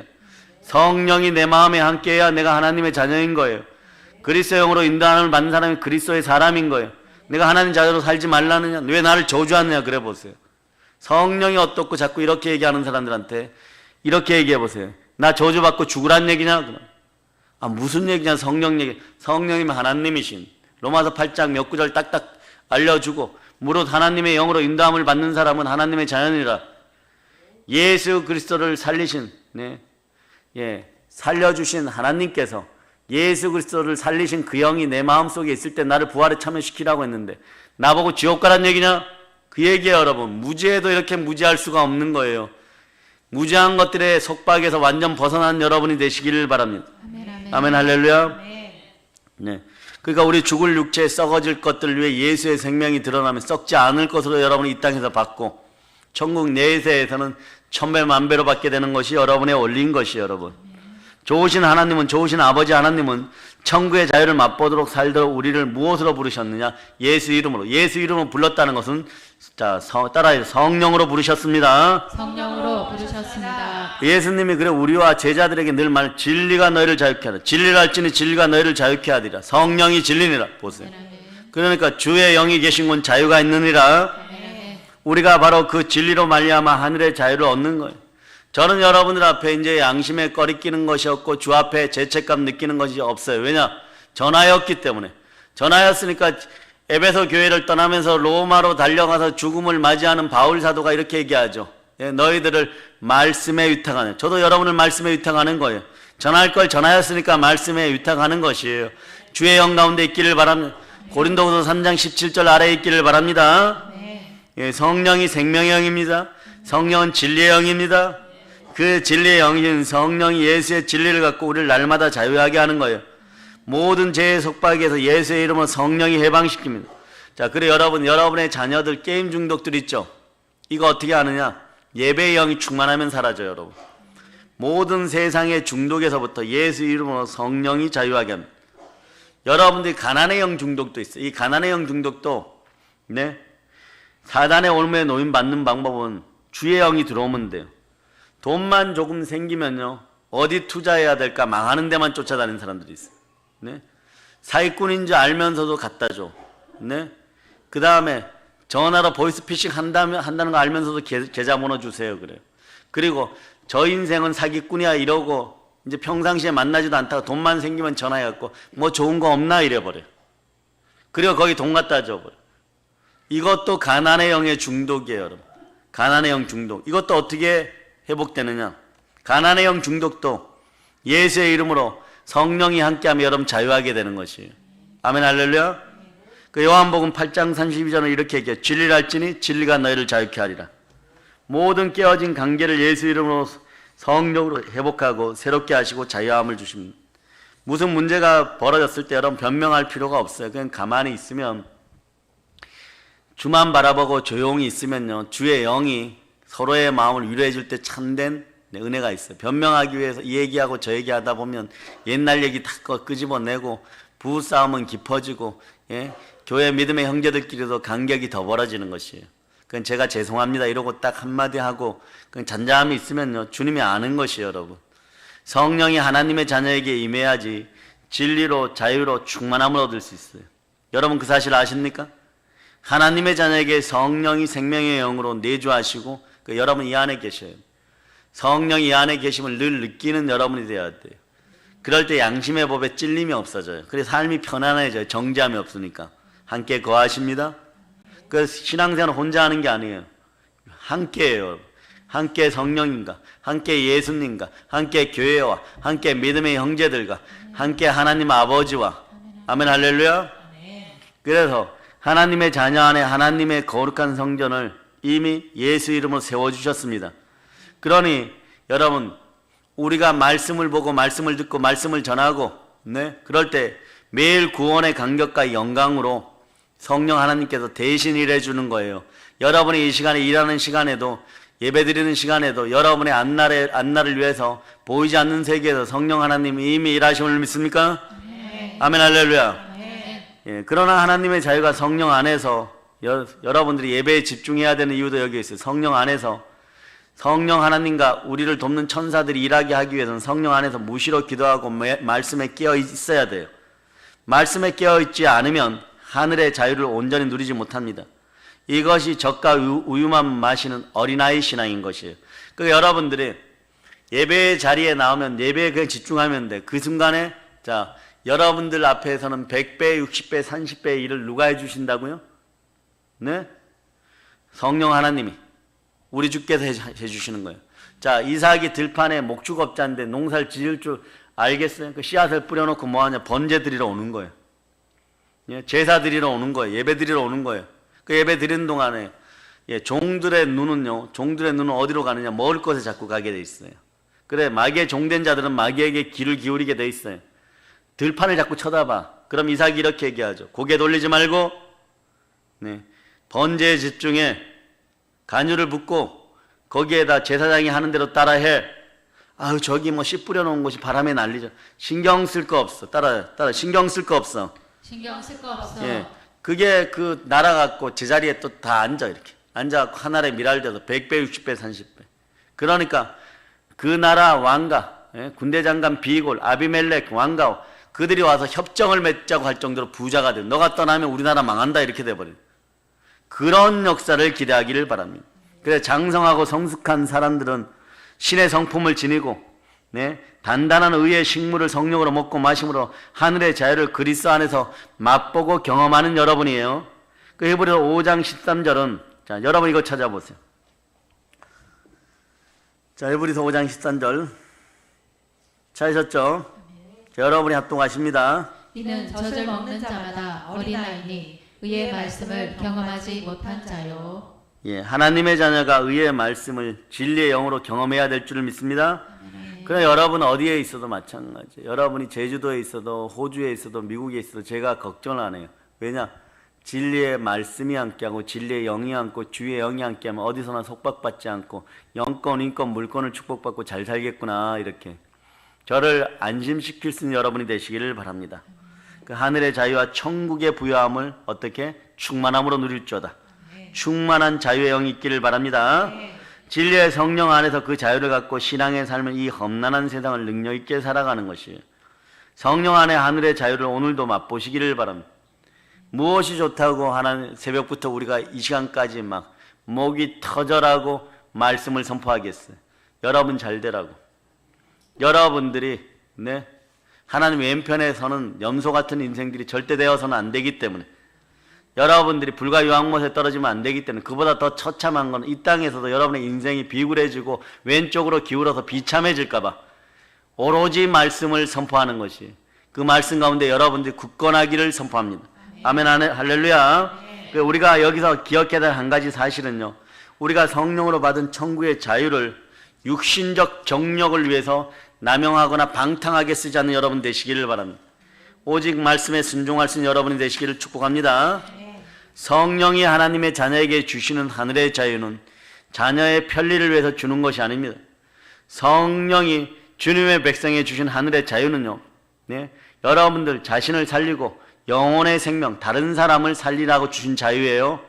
성령이 내 마음에 함께해야 내가 하나님의 자녀인 거예요. 그리스도의 영으로 인도함을 받는 사람이 그리스도의 사람인 거예요. 내가 하나님 자녀로 살지 말라느냐? 왜 나를 저주하느냐? 그래 보세요. 성령이 어떻고 자꾸 이렇게 얘기하는 사람들한테 이렇게 얘기해 보세요. 나 저주받고 죽으란 얘기냐? 아 무슨 얘기냐? 성령 얘기. 성령이면 하나님이신. 로마서 8장 몇 구절 딱딱 알려주고 무릇 하나님의 영으로 인도함을 받는 사람은 하나님의 자녀니라. 예수 그리스도를 살리신 살려주신 하나님께서 예수 그리스도를 살리신 그 영이 내 마음속에 있을 때 나를 부활에 참여시키라고 했는데 나보고 지옥 가란 얘기냐? 그 얘기예요. 여러분. 무지해도 이렇게 무지할 수가 없는 거예요. 무지한 것들의 속박에서 완전 벗어난 여러분이 되시기를 바랍니다. 아멘, 아멘. 아멘 할렐루야. 아멘. 네. 그러니까 우리 죽을 육체에 썩어질 것들을 위해 예수의 생명이 드러나면 썩지 않을 것으로 여러분이 이 땅에서 받고 천국 내세에서는 천배 만배로 받게 되는 것이 여러분의 원리인 것이에요. 여러분. 좋으신 하나님은 좋으신 아버지 하나님은 천국의 자유를 맛보도록 살도록 우리를 무엇으로 부르셨느냐? 예수 이름으로. 예수 이름으로 불렀다는 것은 자 따라해서 성령으로 부르셨습니다. 성령으로 부르셨습니다. 예수님이 그래 우리와 제자들에게 늘 말 진리가 너희를 자유케 하리라. 진리를 알지니 진리가 너희를 자유케 하리라. 성령이 진리니라. 보세요. 그러니까 주의 영이 계신 곳 자유가 있느니라. 우리가 바로 그 진리로 말미암아 하늘의 자유를 얻는 거예요. 저는 여러분들 앞에 이제 양심에 꺼리끼는 것이 없고 주 앞에 죄책감 느끼는 것이 없어요. 왜냐? 전하였기 때문에. 전하였으니까 에베소 교회를 떠나면서 로마로 달려가서 죽음을 맞이하는 바울 사도가 이렇게 얘기하죠. 너희들을 말씀에 위탁하는. 저도 여러분을 말씀에 위탁하는 거예요. 전할 걸 전하였으니까 말씀에 위탁하는 것이에요. 주의 영 가운데 있기를 바랍니다. 고린도후서 3장 17절 아래에 있기를 바랍니다. 성령이 생명의 영입니다. 성령은 진리의 영입니다. 그 진리의 영인 성령이 예수의 진리를 갖고 우리를 날마다 자유하게 하는 거예요. 모든 죄의 속박에서 예수의 이름으로 성령이 해방시킵니다. 자, 그래 여러분의 자녀들 게임 중독들 있죠? 이거 어떻게 하느냐? 예배의 영이 충만하면 사라져요, 여러분. 모든 세상의 중독에서부터 예수 이름으로 성령이 자유하게 합니다. 여러분들이 가난의 영 중독도 있어요. 이 가난의 영 중독도 네, 사단의 올무에 노임받는 방법은 주의 영이 들어오면 돼요. 돈만 조금 생기면요, 어디 투자해야 될까 망하는 데만 쫓아다니는 사람들이 있어요. 네? 사기꾼인 줄 알면서도 갖다 줘. 네? 그 다음에 전화로 보이스피싱 한다는 거 알면서도 계좌번호 주세요. 그래요. 그리고 저 인생은 사기꾼이야 이러고 이제 평상시에 만나지도 않다가 돈만 생기면 전화해갖고 뭐 좋은 거 없나 이래버려요. 그리고 거기 돈 갖다 줘버려요. 이것도 가난의 영의 중독이에요, 여러분. 가난의 영 중독. 이것도 어떻게 회복되느냐? 가난의 영 중독도 예수의 이름으로 성령이 함께하면 여러분 자유하게 되는 것이에요. 아멘 할렐루야. 그 요한복음 8장 32절은 이렇게 얘기해요. 진리를 알지니 진리가 너희를 자유케 하리라. 모든 깨어진 관계를 예수 이름으로 성령으로 회복하고 새롭게 하시고 자유함을 주십니다. 무슨 문제가 벌어졌을 때 여러분 변명할 필요가 없어요. 그냥 가만히 있으면, 주만 바라보고 조용히 있으면요, 주의 영이 서로의 마음을 위로해 줄 때 참된 은혜가 있어요. 변명하기 위해서 이 얘기하고 저 얘기하다 보면 옛날 얘기 다 끄집어내고 부부싸움은 깊어지고, 예? 교회 믿음의 형제들끼리도 간격이 더 벌어지는 것이에요. 그건 제가 죄송합니다 이러고 딱 한마디 하고 그냥 잔잔함이 있으면요, 주님이 아는 것이에요. 여러분, 성령이 하나님의 자녀에게 임해야지 진리로 자유로 충만함을 얻을 수 있어요. 여러분 그 사실 아십니까? 하나님의 자녀에게 성령이 생명의 영으로 내주하시고 여러분 이 안에 계셔요. 성령이 이 안에 계심을 늘 느끼는 여러분이 되어야 돼요. 그럴 때 양심의 법에 찔림이 없어져요. 그래서 삶이 편안해져요. 정죄함이 없으니까. 함께 거하십니다. 그 신앙생활은 혼자 하는 게 아니에요. 함께해요. 함께 성령님과, 함께 예수님과, 함께 교회와, 함께 믿음의 형제들과, 함께 하나님 아버지와. 아멘 할렐루야. 그래서 하나님의 자녀 안에 하나님의 거룩한 성전을 이미 예수 이름으로 세워주셨습니다. 그러니 여러분, 우리가 말씀을 보고 말씀을 듣고 말씀을 전하고, 네, 그럴 때 매일 구원의 간격과 영광으로 성령 하나님께서 대신 일해 주는 거예요. 여러분이 이 시간에 일하는 시간에도, 예배 드리는 시간에도 여러분의 안날을 위해서 보이지 않는 세계에서 성령 하나님이 이미 일하심을 믿습니까? 네. 아멘 할렐루야. 네. 예, 그러나 하나님의 자유가 성령 안에서 여러분들이 예배에 집중해야 되는 이유도 여기 있어요. 성령 안에서 성령 하나님과 우리를 돕는 천사들이 일하게 하기 위해서는 성령 안에서 무시로 기도하고 말씀에 깨어 있어야 돼요. 말씀에 깨어 있지 않으면 하늘의 자유를 온전히 누리지 못합니다. 이것이 젖과 우유만 마시는 어린아이 신앙인 것이에요. 그러니까 여러분들이 예배의 자리에 나오면 예배에 그냥 집중하면 돼. 그 순간에 자, 여러분들 앞에서는 100배, 60배, 30배의 일을 누가 해주신다고요? 네? 성령 하나님이 우리 주께서 해주시는 거예요. 자, 이삭이 들판에 목축업자인데 농사를 지을 줄 알겠어요? 그 씨앗을 뿌려놓고 뭐하냐? 번제 드리러 오는 거예요. 예, 제사 드리러 오는 거예요. 예배 드리러 오는 거예요. 그 예배 드리는 동안에 종들의 눈은 어디로 가느냐? 먹을 것에 자꾸 가게 돼 있어요. 그래, 마귀의 종된 자들은 마귀에게 귀를 기울이게 돼 있어요. 들판을 자꾸 쳐다봐. 그럼 이삭이 이렇게 얘기하죠. 고개 돌리지 말고 번제에 집중해. 간유를 붓고 거기에다 제사장이 하는 대로 따라해. 아유, 저기 뭐 씨 뿌려놓은 곳이 바람에 날리죠. 신경 쓸 거 없어. 따라 신경 쓸 거 없어. 신경 쓸 거 없어. 예, 그게 그 날아갖고 제자리에 또 다 앉아. 이렇게 앉아갖고 하늘에 미랄돼서 100배, 60배, 30배. 그러니까 그 나라 왕가, 군대장관 비골, 아비멜렉 왕가, 그들이 와서 협정을 맺자고 할 정도로 부자가 돼. 너가 떠나면 우리나라 망한다 이렇게 돼버려. 그런 역사를 기대하기를 바랍니다. 그래, 장성하고 성숙한 사람들은 신의 성품을 지니고 단단한 의의 식물을 성령으로 먹고 마심으로 하늘의 자유를 그리스도 안에서 맛보고 경험하는 여러분이에요. 그 히브리서 5장 13절은 자, 여러분 이거 찾아보세요. 자, 히브리서 5장 13절 찾으셨죠? 자, 여러분이 합동하십니다. 이는 젖을 먹는 자마다 어린아이니 의의 말씀을 경험하지 못한 자요. 예, 하나님의 자녀가 의의 말씀을 진리의 영으로 경험해야 될 줄을 믿습니다. 그러나 여러분 어디에 있어도 마찬가지예요. 여러분이 제주도에 있어도 호주에 있어도 미국에 있어도 제가 걱정을 안 해요. 왜냐? 진리의 말씀이 함께하고 진리의 영이 함께 주의 영이 함께하면 어디서나 속박받지 않고 영권, 인권, 물권을 축복받고 잘 살겠구나 이렇게 저를 안심시킬 수 있는 여러분이 되시기를 바랍니다. 그 하늘의 자유와 천국의 부요함을 어떻게 충만함으로 누릴지어다. 충만한 자유의 영이 있기를 바랍니다. 진리의 성령 안에서 그 자유를 갖고 신앙의 삶을 이 험난한 세상을 능력 있게 살아가는 것이에요. 성령 안에 하늘의 자유를 오늘도 맛보시기를 바랍니다. 무엇이 좋다고 하나님 새벽부터 우리가 이 시간까지 막 목이 터져라고 말씀을 선포하겠어요. 여러분 잘 되라고. 여러분들이 하나님 왼편에 서는 염소 같은 인생들이 절대 되어서는 안 되기 때문에, 여러분들이 불과 유황못에 떨어지면 안 되기 때문에, 그보다 더 처참한 건 이 땅에서도 여러분의 인생이 비굴해지고 왼쪽으로 기울어서 비참해질까봐 오로지 말씀을 선포하는 것이, 그 말씀 가운데 여러분들이 굳건하기를 선포합니다. 아멘. 할렐루야. 우리가 여기서 기억해야 될 한 가지 사실은요, 우리가 성령으로 받은 천국의 자유를 육신적 정력을 위해서 남용하거나 방탕하게 쓰지 않는 여러분 되시기를 바랍니다. 오직 말씀에 순종할 수 있는 여러분이 되시기를 축복합니다. 성령이 하나님의 자녀에게 주시는 하늘의 자유는 자녀의 편리를 위해서 주는 것이 아닙니다. 성령이 주님의 백성에 주신 하늘의 자유는요, 여러분들 자신을 살리고 영혼의 생명, 다른 사람을 살리라고 주신 자유예요.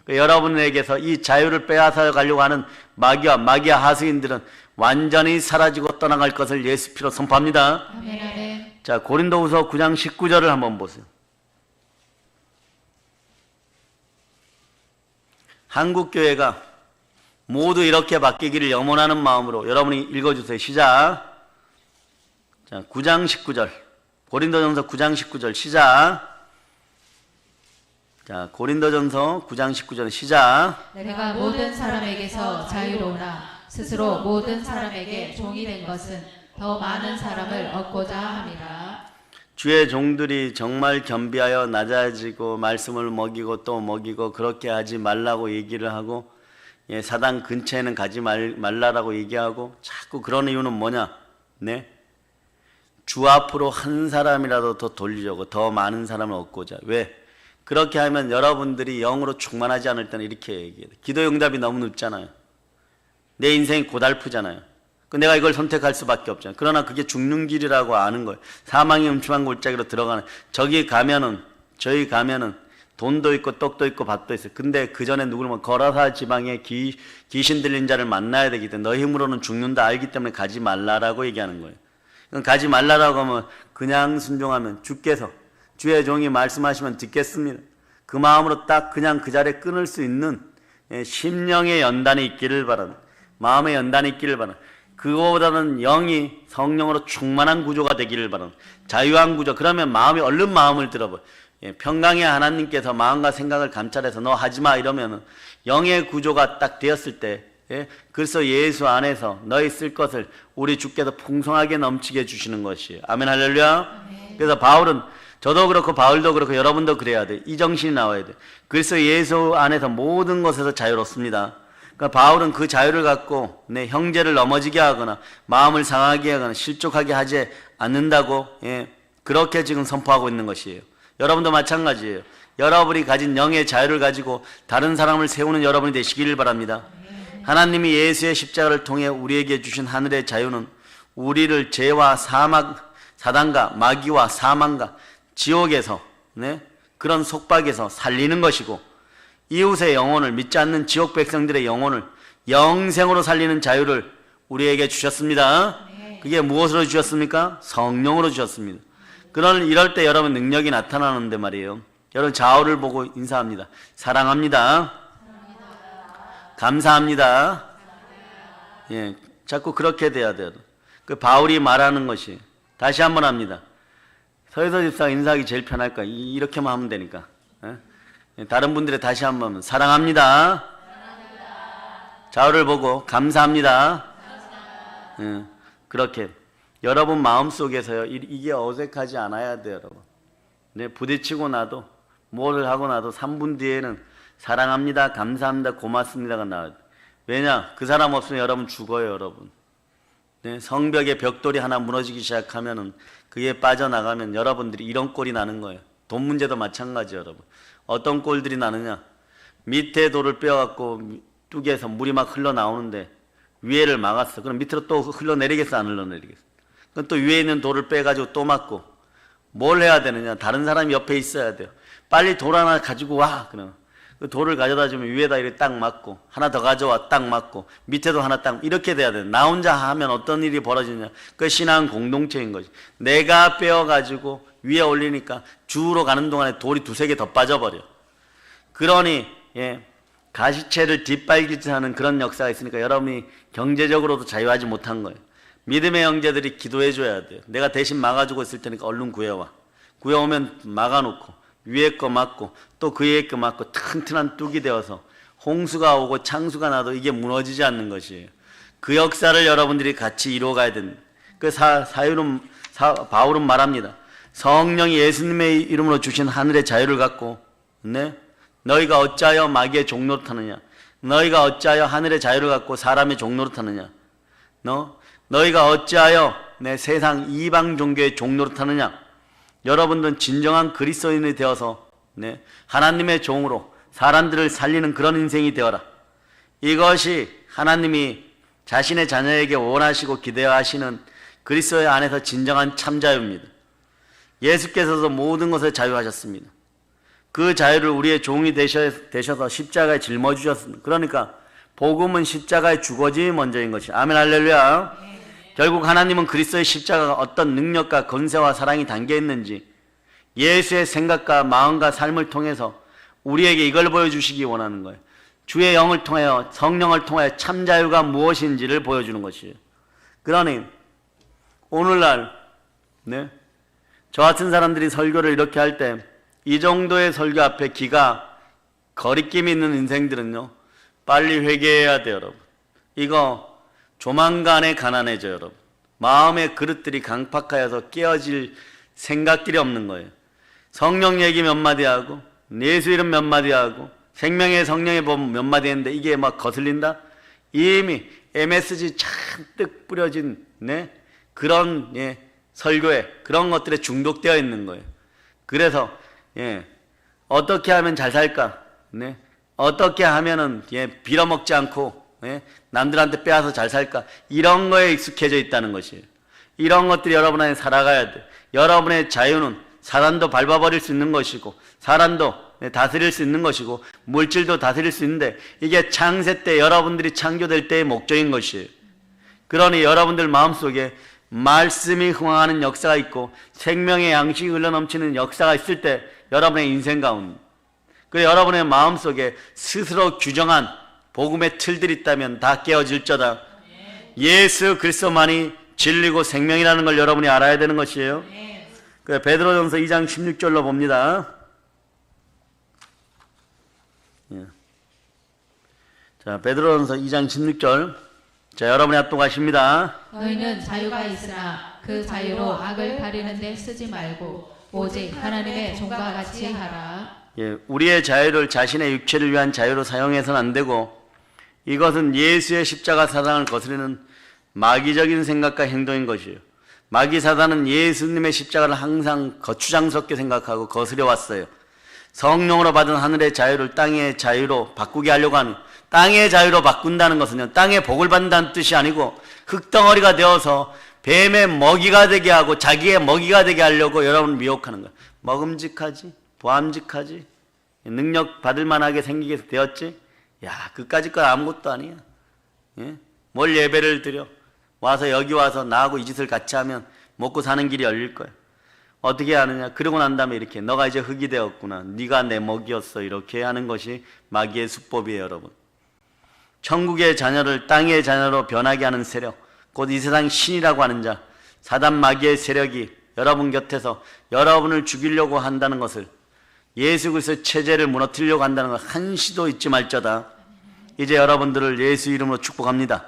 여러분에게서 이 자유를 빼앗아 가려고 하는 마귀와 하수인들은 완전히 사라지고 떠나갈 것을 예수 피로 선포합니다. 아멘, 아멘. 자, 고린도후서 9장 19절을 한번 보세요. 한국 교회가 모두 이렇게 바뀌기를 염원하는 마음으로 여러분이 읽어주세요. 시작. 자, 9장 19절. 고린도전서 9장 19절 시작. 자, 고린도전서 9장 19절 시작. 내가 모든 사람에게서 자유로우나 스스로 모든 사람에게 종이 된 것은 더 많은 사람을 얻고자 함이라. 주의 종들이 정말 겸비하여 낮아지고 말씀을 먹이고 또 먹이고 그렇게 하지 말라고 얘기를 하고, 사단 근처에는 가지 말라라고 얘기하고, 자꾸 그런 이유는 뭐냐? 주 앞으로 한 사람이라도 더 돌리려고, 더 많은 사람을 얻고자. 왜? 그렇게 하면 여러분들이 영으로 충만하지 않을 때는 이렇게 얘기해요. 기도 응답이 너무 늦잖아요. 내 인생이 고달프잖아요. 내가 이걸 선택할 수밖에 없잖아요. 그러나 그게 죽는 길이라고 아는 거예요. 사망의 음침한 골짜기로 들어가는, 저희 가면은 돈도 있고 떡도 있고 밥도 있어요. 근데 그 전에 누구를 거라사 지방에 귀신 들린 자를 만나야 되기 때문에 너 힘으로는 죽는다 알기 때문에 가지 말라라고 얘기하는 거예요. 가지 말라라고 하면 그냥 순종하면 주께서, 주의 종이 말씀하시면 듣겠습니다. 그 마음으로 딱 그냥 그 자리에 끊을 수 있는 심령의 연단이 있기를 바랍니다. 마음의 연단이 있기를 바랍니다. 그거보다는 영이 성령으로 충만한 구조가 되기를 바랍니다. 자유한 구조. 그러면 얼른 마음을 들어버려. 평강의 하나님께서 마음과 생각을 감찰해서 너 하지마 이러면은 영의 구조가 딱 되었을 때, 그래서 예수 안에서 너희 쓸 것을 우리 주께서 풍성하게 넘치게 해주시는 것이에요. 아멘 할렐루야. 그래서 바울은, 저도 그렇고 바울도 그렇고 여러분도 그래야 돼. 이 정신이 나와야 돼. 그래서 예수 안에서 모든 것에서 자유롭습니다. 그러니까 바울은 그 자유를 갖고 내 형제를 넘어지게 하거나 마음을 상하게 하거나 실족하게 하지 않는다고, 그렇게 지금 선포하고 있는 것이에요. 여러분도 마찬가지예요. 여러분이 가진 영의 자유를 가지고 다른 사람을 세우는 여러분이 되시기를 바랍니다. 하나님이 예수의 십자가를 통해 우리에게 주신 하늘의 자유는 우리를 죄와 사단과 마귀와 사망과 지옥에서, 그런 속박에서 살리는 것이고, 이웃의 영혼을, 믿지 않는 지옥 백성들의 영혼을 영생으로 살리는 자유를 우리에게 주셨습니다. 그게 무엇으로 주셨습니까? 성령으로 주셨습니다. 이럴 때 여러분 능력이 나타나는데 말이에요. 여러분 좌우를 보고 인사합니다. 사랑합니다. 감사합니다. 자꾸 그렇게 돼야 돼요. 그 바울이 말하는 것이, 다시 한번 합니다. 서유서 집사가 인사하기 제일 편할까? 이렇게만 하면 되니까. 다른 분들이 다시 한번 사랑합니다. 좌우를 보고 감사합니다. 그렇게 여러분 마음속에서요, 이게 어색하지 않아야 돼요, 여러분. 부딪히고 나도 뭐를 하고 나도 3분 뒤에는 사랑합니다, 감사합니다, 고맙습니다가 나와요. 왜냐? 그 사람 없으면 여러분 죽어요, 여러분. 성벽의 벽돌이 하나 무너지기 시작하면은 그게 빠져나가면 여러분들이 이런 꼴이 나는 거예요. 돈 문제도 마찬가지예요, 여러분. 어떤 꼴들이 나느냐? 밑에 돌을 빼어갖고 뚝에서 물이 막 흘러나오는데 위에를 막았어. 그럼 밑으로 또 흘러내리겠어, 안 흘러내리겠어? 그럼 또 위에 있는 돌을 빼가지고 또 막고, 뭘 해야 되느냐? 다른 사람이 옆에 있어야 돼요. 빨리 돌 하나 가지고 와. 그럼 그 돌을 가져다 주면 위에다 이렇게 딱 맞고, 하나 더 가져와 딱 맞고, 밑에도 하나 딱 이렇게 돼야 돼요. 나 혼자 하면 어떤 일이 벌어지냐? 그 신앙 공동체인 거지. 내가 빼어가지고 위에 올리니까 주우러 가는 동안에 돌이 두세 개 더 빠져버려. 그러니 가시채를 뒷발기질하는 그런 역사가 있으니까 여러분이 경제적으로도 자유하지 못한 거예요. 믿음의 형제들이 기도해 줘야 돼요. 내가 대신 막아주고 있을 테니까 얼른 구해와. 구해오면 막아놓고 위에 거 막고 또 그 위에 거 막고 튼튼한 뚝이 되어서 홍수가 오고 창수가 나도 이게 무너지지 않는 것이에요. 그 역사를 여러분들이 같이 이루어가야 됩니다. 그 바울은 말합니다. 성령이 예수님의 이름으로 주신 하늘의 자유를 갖고 너희가 어찌하여 마귀의 종노릇 하느냐? 너희가 어찌하여 하늘의 자유를 갖고 사람의 종노릇 하느냐? 너희가 어찌하여 세상 이방 종교의 종노릇 하느냐? 여러분들은 진정한 그리스도인이 되어서 하나님의 종으로 사람들을 살리는 그런 인생이 되어라. 이것이 하나님이 자신의 자녀에게 원하시고 기대하시는 그리스도의 안에서 진정한 참자유입니다. 예수께서도 모든 것을 자유하셨습니다. 그 자유를 우리의 종이 되셔서 십자가에 짊어지셨습니다. 그러니까 복음은 십자가의 주거지 먼저인 것이. 아멘 할렐루야. 결국 하나님은 그리스도의 십자가가 어떤 능력과 권세와 사랑이 담겨 있는지 예수의 생각과 마음과 삶을 통해서 우리에게 이걸 보여주시기 원하는 거예요. 주의 영을 통하여 성령을 통하여 참 자유가 무엇인지를 보여주는 것이에요. 그러니 오늘날 저 같은 사람들이 설교를 이렇게 할 때 이 정도의 설교 앞에 기가 거리낌이 있는 인생들은요 빨리 회개해야 돼요. 여러분 이거 조만간에 가난해져요. 여러분 마음의 그릇들이 강팍하여서 깨어질 생각들이 없는 거예요. 성령 얘기 몇 마디 하고 예수 이름 몇 마디 하고 생명의 성령의 법 몇 마디 했는데 이게 막 거슬린다? 이미 MSG 잔뜩 뿌려진 그런 설교에 그런 것들에 중독되어 있는 거예요. 그래서 어떻게 하면 잘 살까? 어떻게 하면은 빌어먹지 않고 남들한테 빼앗아 잘 살까? 이런 거에 익숙해져 있다는 것이에요. 이런 것들이 여러분 안에 살아가야 돼. 여러분의 자유는 사단도 밟아버릴 수 있는 것이고 사람도 다스릴 수 있는 것이고 물질도 다스릴 수 있는데 이게 창세 때 여러분들이 창조될 때의 목적인 것이에요. 그러니 여러분들 마음속에 말씀이 흥황하는 역사가 있고 생명의 양식이 흘러넘치는 역사가 있을 때 여러분의 인생 가운데 그 여러분의 마음속에 스스로 규정한 복음의 틀들이 있다면 다 깨어질저다. 예수 그리스도만이 진리고 생명이라는 걸 여러분이 알아야 되는 것이에요. 그 베드로전서 2장 16절로 봅니다. 자, 베드로전서 2장 16절. 자, 여러분이 합독하십니다. 너희는 자유가 있으나 그 자유로 악을 가리는 데 쓰지 말고 오직 하나님의 종과 같이 하라. 우리의 자유를 자신의 육체를 위한 자유로 사용해서는 안 되고 이것은 예수의 십자가 사상을 거스르는 마귀적인 생각과 행동인 것이에요. 마귀 사단은 예수님의 십자가를 항상 거추장스럽게 생각하고 거스려 왔어요. 성령으로 받은 하늘의 자유를 땅의 자유로 바꾸게 하려고 하는, 땅의 자유로 바꾼다는 것은요 땅의 복을 받는다는 뜻이 아니고 흙덩어리가 되어서 뱀의 먹이가 되게 하고 자기의 먹이가 되게 하려고 여러분을 미혹하는 거예요. 먹음직하지? 보암직하지? 능력 받을 만하게 생기게 되었지? 야, 그까짓 건 아무것도 아니야. 뭘 예배를 드려? 와서 여기 와서 나하고 이 짓을 같이 하면 먹고 사는 길이 열릴 거야. 어떻게 하느냐? 그러고 난 다음에 이렇게 너가 이제 흙이 되었구나. 네가 내 먹이었어. 이렇게 하는 것이 마귀의 수법이에요, 여러분. 천국의 자녀를 땅의 자녀로 변하게 하는 세력, 곧 이 세상 신이라고 하는 자, 사단 마귀의 세력이 여러분 곁에서 여러분을 죽이려고 한다는 것을, 예수 그리스도의 체제를 무너뜨리려고 한다는 걸 한시도 잊지 말자다. 이제 여러분들을 예수 이름으로 축복합니다.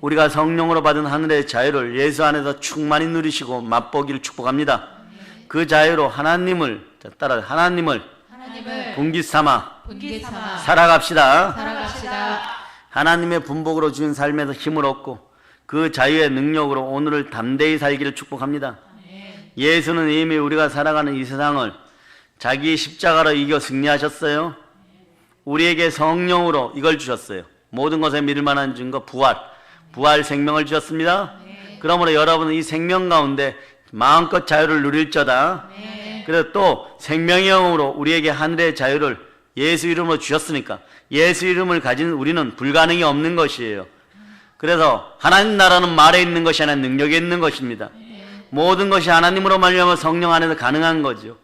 우리가 성령으로 받은 하늘의 자유를 예수 안에서 충만히 누리시고 맛보기를 축복합니다. 그 자유로 하나님을 따라 하나님을 분깃 삼아 살아갑시다. 하나님의 분복으로 주신 삶에서 힘을 얻고 그 자유의 능력으로 오늘을 담대히 살기를 축복합니다. 예수는 이미 우리가 살아가는 이 세상을 자기 십자가로 이겨 승리하셨어요. 우리에게 성령으로 이걸 주셨어요. 모든 것에 믿을 만한 증거 부활 생명을 주셨습니다. 그러므로 여러분은 이 생명 가운데 마음껏 자유를 누릴저다. 그래서 또 생명의 영으로 우리에게 하늘의 자유를 예수 이름으로 주셨으니까 예수 이름을 가진 우리는 불가능이 없는 것이에요. 그래서 하나님 나라는 말에 있는 것이 아니라 능력에 있는 것입니다. 모든 것이 하나님으로 말미암아 성령 안에서 가능한 거죠.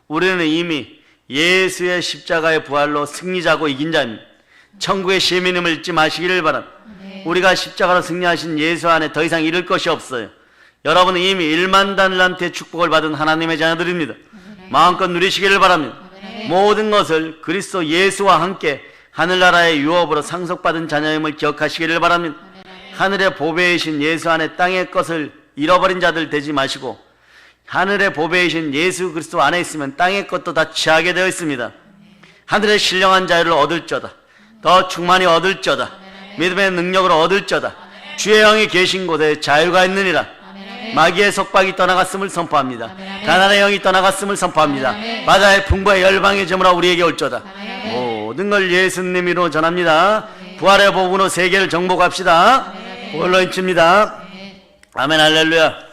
우리는 이미 예수의 십자가의 부활로 승리자고 이긴 자입니다. 천국의 시민임을 잊지 마시기를 바랍니다. 우리가 십자가로 승리하신 예수 안에 더 이상 잃을 것이 없어요. 여러분은 이미 1만 달란트의 축복을 받은 하나님의 자녀들입니다. 마음껏 누리시기를 바랍니다. 모든 것을 그리스도 예수와 함께 하늘나라의 유업으로 상속받은 자녀임을 기억하시기를 바랍니다. 하늘의 보배이신 예수 안에 땅의 것을 잃어버린 자들 되지 마시고 하늘의 보배이신 예수 그리스도 안에 있으면 땅의 것도 다 취하게 되어 있습니다. 하늘의 신령한 자유를 얻을저다. 더 충만히 얻을저다. 믿음의 능력으로 얻을저다. 주의 영이 계신 곳에 자유가 있느니라. 마귀의 속박이 떠나갔음을 선포합니다. 가난의 영이 떠나갔음을 선포합니다. 바다의 풍부의 열방의 저물어 우리에게 올저다. 모든 걸 예수님 이름으로 전합니다. 부활의 복음으로 세계를 정복합시다. 볼로 인칩니다. 아멘 할렐루야.